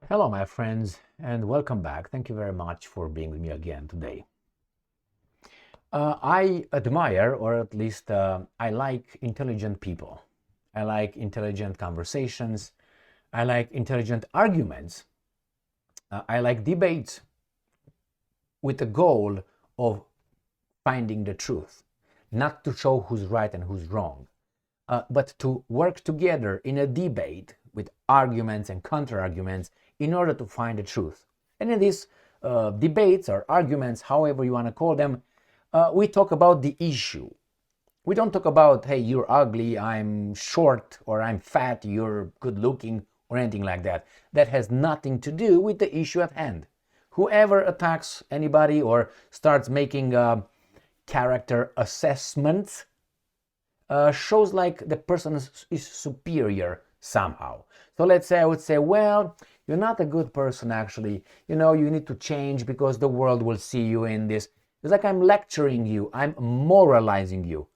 Hello, my friends, and welcome back. Thank you very much for being with me again today. I admire, or at least I like intelligent people. I like intelligent conversations. I like intelligent arguments. I like debates with the goal of finding the truth, not to show who's right and who's wrong, but to work together in a debate with arguments and counter arguments in order to find the truth. And in these debates or arguments, however you want to call them, we talk about the issue. We don't talk about, hey, you're ugly, I'm short, or I'm fat, you're good looking, or anything like that. That has nothing to do with the issue at hand. Whoever attacks anybody or starts making character assessments shows like the person is superior somehow. So let's say I would say, well, you're not a good person actually. You need to change because the world will see you in this. It's like I'm lecturing you, I'm moralizing you.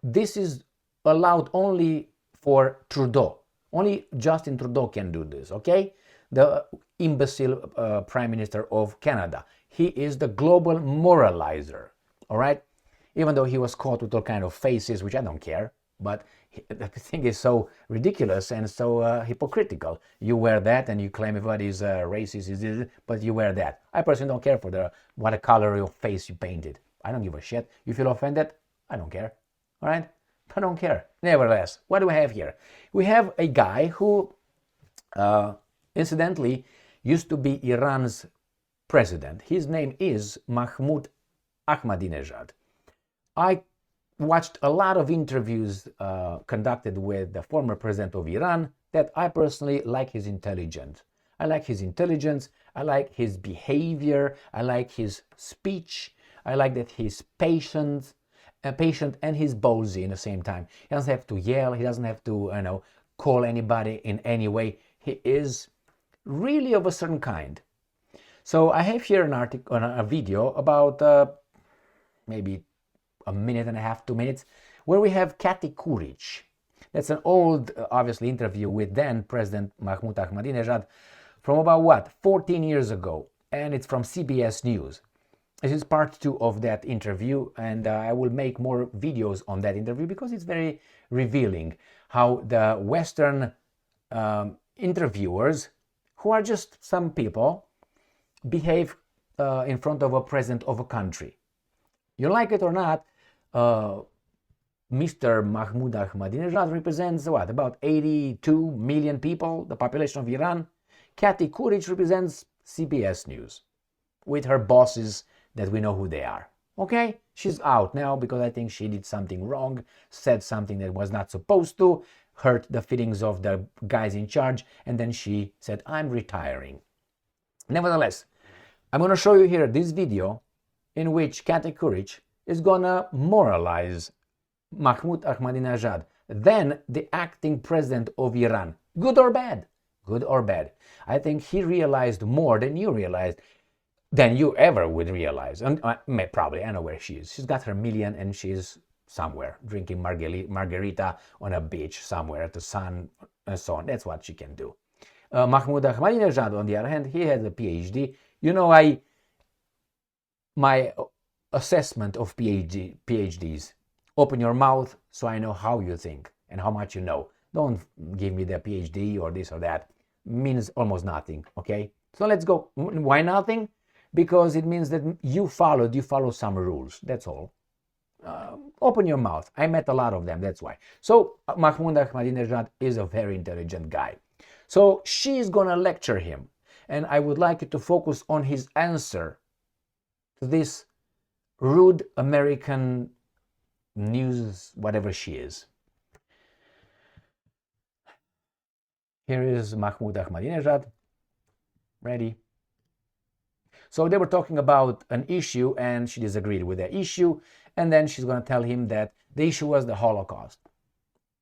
This is allowed only for Trudeau. Only Justin Trudeau can do this, okay? The imbecile Prime Minister of Canada. He is the global moralizer, all right? Even though he was caught with all kind of faces, which I don't care, but the thing is so ridiculous and so hypocritical. You wear that and you claim everybody's racist, but you wear that. I personally don't care for what color your face you painted. I don't give a shit. You feel offended? I don't care. All right? I don't care. Nevertheless, what do we have here? We have a guy who, incidentally, used to be Iran's president. His name is Mahmoud Ahmadinejad. I watched a lot of interviews conducted with the former president of Iran that I personally like his intelligence. I like his intelligence. I like his behavior. I like his speech. I like that he's patient and he's ballsy in the same time. He doesn't have to yell. He doesn't have to, call anybody in any way. He is really of a certain kind. So I have here an article, a video about maybe a minute and a half, 2 minutes, where we have Katie Couric. That's an old, obviously, interview with then President Mahmoud Ahmadinejad from about 14 years ago, and it's from CBS News. This is part 2 of that interview, and I will make more videos on that interview because it's very revealing how the Western interviewers, who are just some people, behave in front of a president of a country. You like it or not, Mr. Mahmoud Ahmadinejad represents about 82 million people, the population of Iran. Katie Couric represents CBS News with her bosses that we know who they are. Okay? She's out now because I think she did something wrong, said something that was not supposed to, hurt the feelings of the guys in charge, and then she said, I'm retiring. Nevertheless, I'm going to show you here this video in which Katie Couric is gonna moralize Mahmoud Ahmadinejad, then the acting president of Iran. Good or bad? Good or bad? I think he realized more than you realized, than you ever would realize. And probably, I know where she is. She's got her million and she's somewhere drinking margarita on a beach somewhere at the sun and so on. That's what she can do. Mahmoud Ahmadinejad, on the other hand, he has a PhD. My assessment of PhDs. Open your mouth so I know how you think and how much you know. Don't give me the PhD or this or that. Means almost nothing, okay? So let's go. Why nothing? Because it means that you follow some rules. That's all. Open your mouth. I met a lot of them, that's why. So Mahmoud Ahmadinejad is a very intelligent guy. So she is going to lecture him. And I would like you to focus on his answer to this rude American news, whatever she is. Here is Mahmoud Ahmadinejad. Ready? So they were talking about an issue and she disagreed with the issue. And then she's going to tell him that the issue was the Holocaust.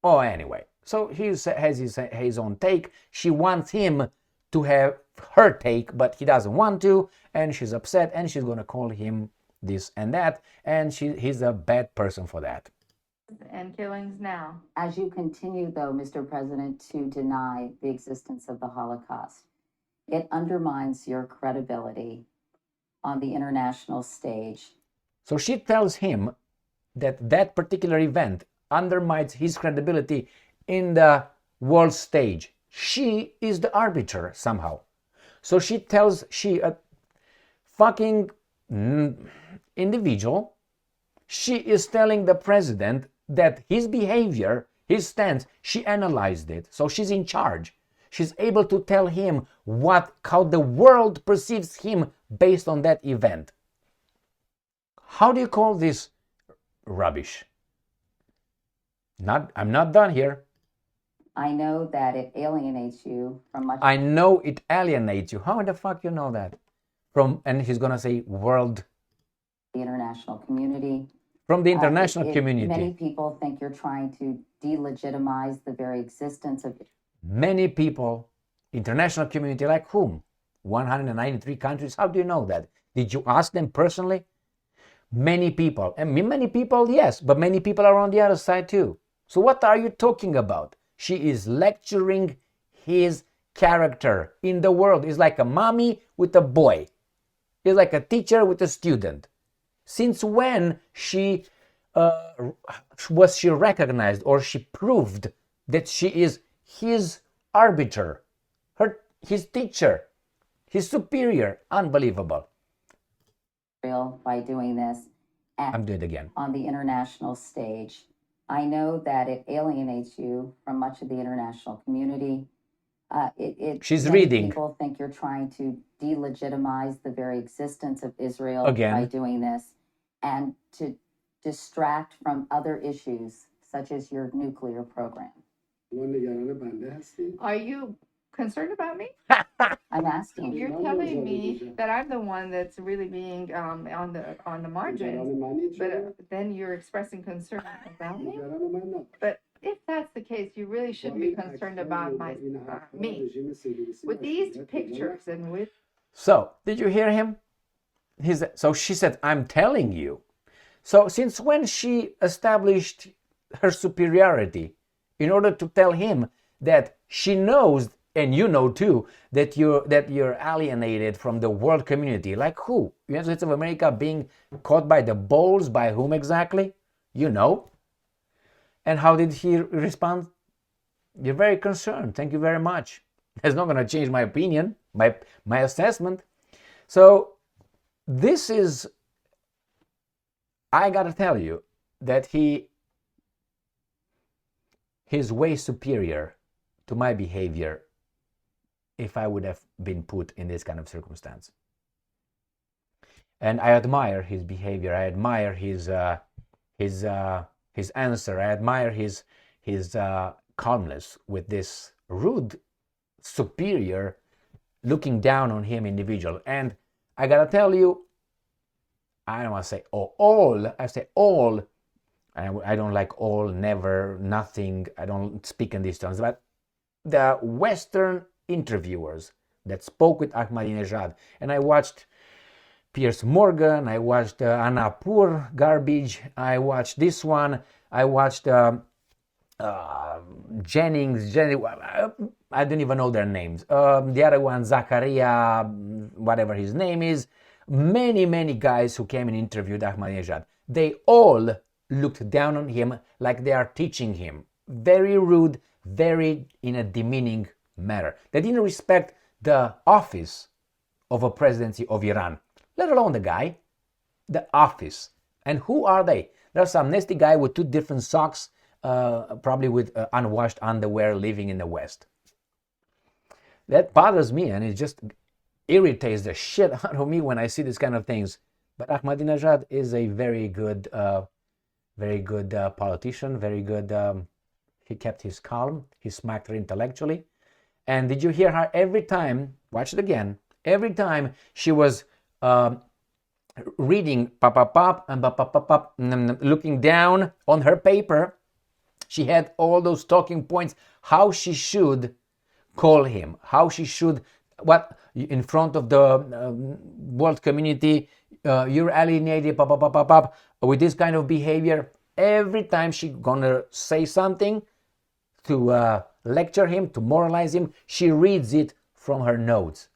Oh, anyway. So he has his own take. She wants him to have her take, but he doesn't want to. And she's upset and she's going to call him this and that, and he's a bad person for that. And killings now. As you continue, though, Mr. President, to deny the existence of the Holocaust, It undermines your credibility on the international stage. So she tells him that that particular event undermines his credibility in the world stage. She is the arbiter somehow. So she, a fucking individual, she is telling the president that his behavior, his stance, she analyzed it. So she's in charge. She's able to tell him how the world perceives him based on that event. How do you call this rubbish? I'm not done here. I know that it alienates you from much. I know it alienates you. How the fuck you know that? And he's gonna say world. The international community. From the international community. Many people think you're trying to delegitimize the very existence of. Many people, international community, like whom? 193 countries. How do you know that? Did you ask them personally? Many people. And many people, yes, but many people are on the other side too. So what are you talking about? She is lecturing his character in the world. It's like a mommy with a boy. It's like a teacher with a student. Since when was she recognized or she proved that she is his arbiter, his teacher, his superior? Unbelievable. By doing this. I'm doing it again. On the international stage. I know that it alienates you from much of the international community. She's reading. People think you're trying to delegitimize the very existence of Israel again by doing this, and to distract from other issues such as your nuclear program. Are you concerned about me? I'm asking. You're telling me that I'm the one that's really being on the margins, but then you're expressing concern about me. But if that's the case, you really shouldn't be concerned about me with these pictures and with. So did you hear him? So she said, "I'm telling you." So since when she established her superiority in order to tell him that she knows, and you know too, that you're alienated from the world community? Like who? United States of America being caught by the balls? By whom exactly? You know. And how did he respond? "You're very concerned. Thank you very much. It's not going to change my opinion, my assessment." So this is, I got to tell you that he's way superior to my behavior if I would have been put in this kind of circumstance. And I admire his behavior. I admire his answer. I admire his calmness with this rude, superior, looking down on him individual. And I gotta tell you, I don't want to say all. I say all. I don't like all, never, nothing. I don't speak in these terms. But the Western interviewers that spoke with Ahmadinejad, and I watched Piers Morgan, I watched Anna Poor garbage, I watched this one, I watched Jennings, I don't even know their names. The other one, Zakaria, whatever his name is. Many guys who came and interviewed Ahmadinejad, they all looked down on him like they are teaching him. Very rude, very in a demeaning manner. They didn't respect the office of a presidency of Iran, let alone the guy, the office. And who are they? There's some nasty guy with 2 different socks, probably with unwashed underwear, living in the West. That bothers me, and it just irritates the shit out of me when I see these kind of things. But Ahmadinejad is a very good politician, very good. He kept his calm. He smacked her intellectually. And did you hear her every time? Watch it again. Every time she was reading and looking down on her paper, she had all those talking points, how she should call him, how she should, what in front of the world community, you're alienated, with this kind of behavior. Every time she's gonna say something to lecture him, to moralize him, she reads it from her notes.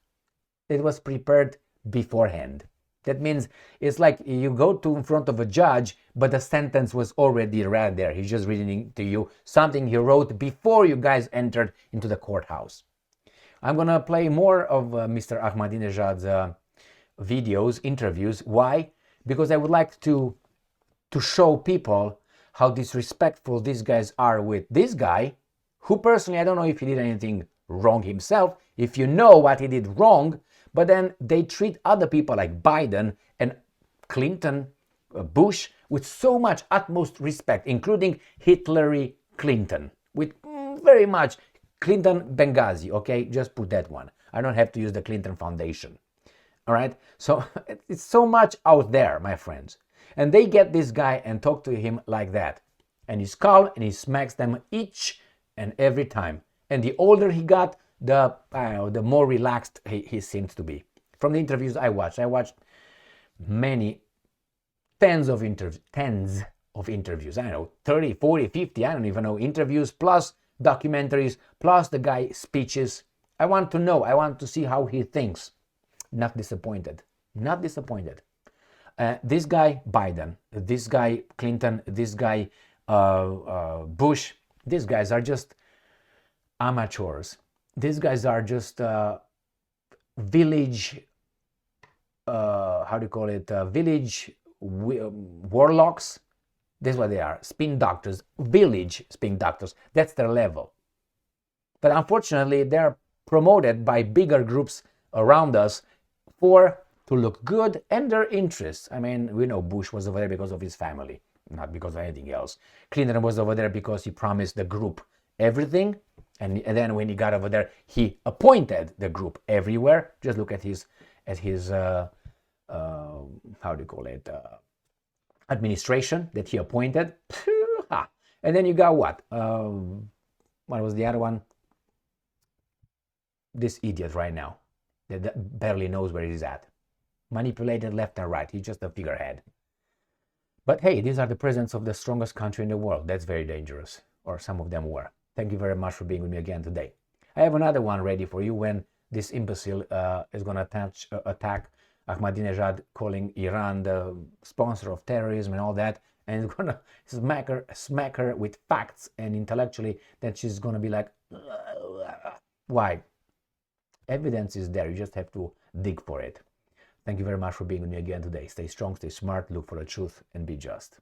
it was prepared beforehand. That means it's like you go to in front of a judge, but the sentence was already read there. He's just reading to you something he wrote before you guys entered into the courthouse. I'm gonna play more of Mr. Ahmadinejad's videos, interviews. Why? Because I would like to show people how disrespectful these guys are with this guy, who personally, I don't know if he did anything wrong himself, if you know what he did wrong, but then they treat other people like Biden and Clinton, Bush, with so much utmost respect, including Hillary Clinton, with very much Clinton Benghazi, okay? Just put that one. I don't have to use the Clinton Foundation. All right? So it's so much out there, my friends. And they get this guy and talk to him like that. And he's calm and he smacks them each and every time. And the older he got, the more relaxed he seems to be. From the interviews I watched many tens of interviews, I don't know, 30, 40, 50, I don't even know, interviews, plus documentaries, plus the guy speeches. I want to know, I want to see how he thinks. Not disappointed. This guy Biden, this guy Clinton, this guy Bush, these guys are just amateurs. These guys are just village, village warlocks. That's what they are, spin doctors, village spin doctors. That's their level. But unfortunately, they're promoted by bigger groups around us to look good and their interests. I mean, we know Bush was over there because of his family, not because of anything else. Clinton was over there because he promised the group everything. And then when he got over there, he appointed the group everywhere. Just look at his administration that he appointed. And then you got what? What was the other one? This idiot right now that barely knows where he's at. Manipulated left and right. He's just a figurehead. But hey, these are the presidents of the strongest country in the world. That's very dangerous. Or some of them were. Thank you very much for being with me again today. I have another one ready for you when this imbecile is going to attack Ahmadinejad, calling Iran the sponsor of terrorism and all that, and he's going to smack her with facts and intellectually that she's going to be like, why? Evidence is there. You just have to dig for it. Thank you very much for being with me again today. Stay strong, stay smart, look for the truth, and be just.